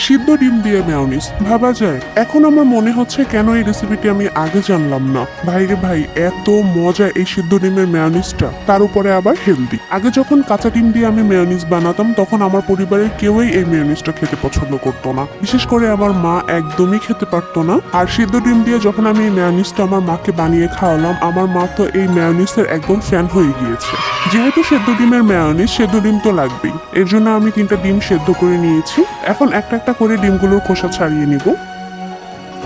সিদ্ধ ডিম দিয়ে মেয়োনিজ ভাবা যায়। এখন আমার মনে হচ্ছে কেন এই রেসিপিটি আমি আগে জানলাম না। ভাইরে ভাই, এত মজা এই সিদ্ধ ডিমের মেয়োনিজটা, তার উপরে আবার হেলদি। আগে যখন কাঁচা ডিম দিয়ে আমি মেয়োনিজ বানাতাম তখন আমার পরিবারের কেউই এই মেয়োনিজটা খেতে পছন্দ করতো না, বিশেষ করে আমার মা একদমই খেতে পারতো না। আর সিদ্ধ ডিম দিয়ে যখন আমি এই মেয়োনিজটা আমার মাকে বানিয়ে খাওয়ালাম, আমার মা তো এই মেয়োনিজের একদম ফ্যান হয়ে গিয়েছে। যেহেতু সেদ্ধ ডিমের মেয়োনিজ, সেদ্ধ ডিম তো লাগবেই, এর জন্য আমি 3টা ডিম সেদ্ধ করে নিয়েছি। এখন একটা একটা করে ডিমগুলোর খোসা ছাড়িয়ে নিব।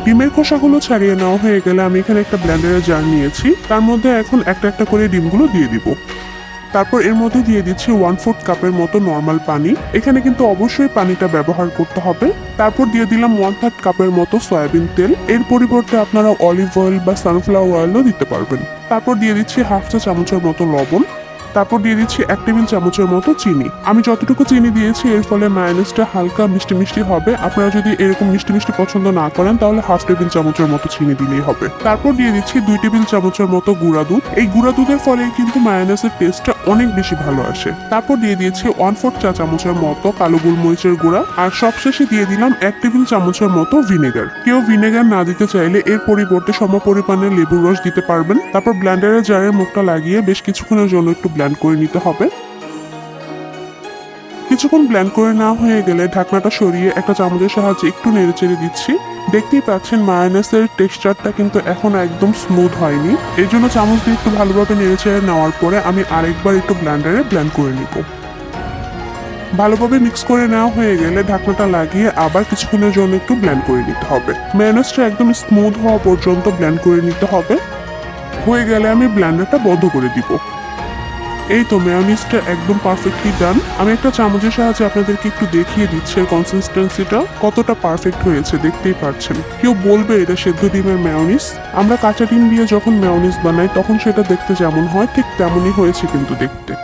ডিমের খোসাগুলো ছাড়িয়ে নেওয়া হয়ে গেলে আমি এখানে একটা ব্লেন্ডারের জার নিয়েছি, তার মধ্যে এখন একটা একটা করে ডিমগুলো দিয়ে দিব। তারপর এর মধ্যে দিয়ে দিচ্ছি 1/4 কাপের মতো নর্মাল পানি। এখানে কিন্তু অবশ্যই পানিটা ব্যবহার করতে হবে। তারপর দিয়ে দিলাম 1/3 কাপের মতো সয়াবিন তেল। এর পরিবর্তে আপনারা অলিভ অয়েল বা সানফ্লাওয়ার অয়েলও দিতে পারবেন। তারপর দিয়ে দিচ্ছি 1/2 চা চামচের মতো লবণ। তারপর দিয়ে দিচ্ছি 1 টেবিল চামচের মতো চিনি। আমি যতটুকু চিনি দিয়েছি এর ফলে মায়োনিজটা হালকা মিষ্টি মিষ্টি হবে। আপনারা যদি এরকম মিষ্টি মিষ্টি পছন্দ না করেন তাহলে 1/2 টেবিল চামচের মতো চিনি দিলেই হবে। তারপর দিয়ে দিচ্ছি 2 টেবিল চামচের মতো গুঁড়া দুধ। এই গুঁড়া দুধের ফলে কিন্তু মায়োনিজের টেস্টটা অনেক বেশি ভালো আসে। তারপর দিয়ে দিয়েছি 1/4 চা চামচের মতো কালো গোলমরিচের গুঁড়া। আর সবশেষে দিয়ে দিলাম 1 টেবিল চামচের মতো ভিনেগার। কেউ ভিনেগার না দিতে চাইলে এর পরিবর্তে সমপরিমাণে লেবুর রস দিতে পারবেন। তারপর ব্লেন্ডারের জারের মুখটা লাগিয়ে বেশ কিছুক্ষণের জন্য একটু ব্লেন্ড করে নিতে হবে। কিছুক্ষণ ব্লেন্ড করে নেওয়া হয়ে গেলে ঢাকনাটা সরিয়ে একটা চামচের সাহায্যে একটু নেড়েচেড়ে দিচ্ছি। দেখতেই পাচ্ছেন মায়োনিজের টেক্সচারটা কিন্তু এখন একদম স্মুথ হয়নি। এই জন্য চামচ দিয়ে একটু ভালোভাবে নেড়েচেড়ে নেওয়ার পরে আমি আরেকবার একটু ব্লেন্ডারে ব্লেন্ড করে নিব। ভালোভাবে মিক্স করে নেওয়া হয়ে গেলে ঢাকনাটা লাগিয়ে আবার কিছুক্ষণের জন্য একটু ব্লেন্ড করে নিতে হবে। মায়োনিজটা একদম স্মুথ হওয়া পর্যন্ত ব্লেন্ড করে নিতে হবে। হয়ে গেলে আমি ব্লেন্ডারটা বন্ধ করে দিব। এই তো মেয়োনিজটা একদম পারফেক্টলি ডান। আমি একটা চামচের সাহায্যে আপনাদেরকে একটু দেখিয়ে দিচ্ছি এর কনসিস্টেন্সিটা কতটা পারফেক্ট হয়েছে, দেখতেই পাচ্ছেন। কেউ বলবে এটা সেদ্ধ ডিমের মেয়োনিজ। আমরা কাঁচা ডিম দিয়ে যখন মেয়োনিজ বানাই তখন সেটা দেখতে যেমন হয় ঠিক তেমনই হয়েছে কিন্তু দেখতে।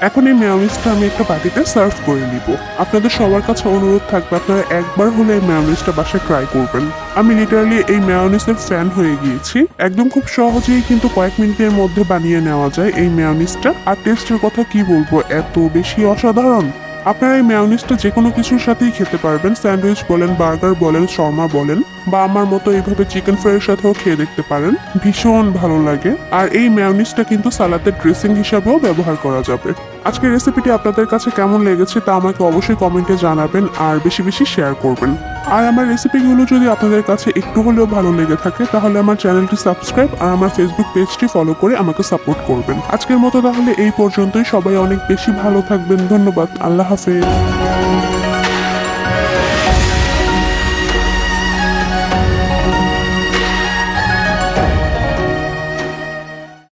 এখন এই মেয়োনিজটা আমি একটা বাটিতে সার্ভ করে নিব। আপনাদের সবার কাছে অনুরোধ থাকবে আপনারা একবার হলে এই মেয়োনিজটা বাসায় ট্রাই করবেন। আমি লিটারালি এই মেয়োনিজের ফ্যান হয়ে গিয়েছি। একদম খুব সহজেই কিন্তু কয়েক মিনিটের মধ্যে বানিয়ে নেওয়া যায় এই মেয়োনিজটা। আর টেস্টের কথা কি বলবো, এত বেশি অসাধারণ। আপনারা এই মেয়োনিজটা যে কোনো কিছুর সাথেই খেতে পারবেন। স্যান্ডউইচ বলেন, বার্গার বলেন, শর্মা বলেন, বা আমার মতো এইভাবে চিকেন ফ্রাইয়ের সাথেও খেয়ে দেখতে পারেন, ভীষণ ভালো লাগে। আর এই মেয়োনিজটা কিন্তু সালাদের ড্রেসিং হিসাবেও ব্যবহার করা যাবে। আজকের রেসিপিটি আপনাদের কাছে কেমন লেগেছে তা আমাকে অবশ্যই কমেন্টে জানাবেন আর বেশি বেশি শেয়ার করবেন। আর আমার রেসিপিগুলো যদি আপনাদের কাছে একটু হলেও ভালো লেগে থাকে তাহলে আমার চ্যানেলটি সাবস্ক্রাইব আর আমার ফেসবুক পেজটি ফলো করে আমাকে সাপোর্ট করবেন। আজকের মতো তাহলে এই পর্যন্তই। সবাই অনেক বেশি ভালো থাকবেন। ধন্যবাদ। আল্লাহ হাফেজ।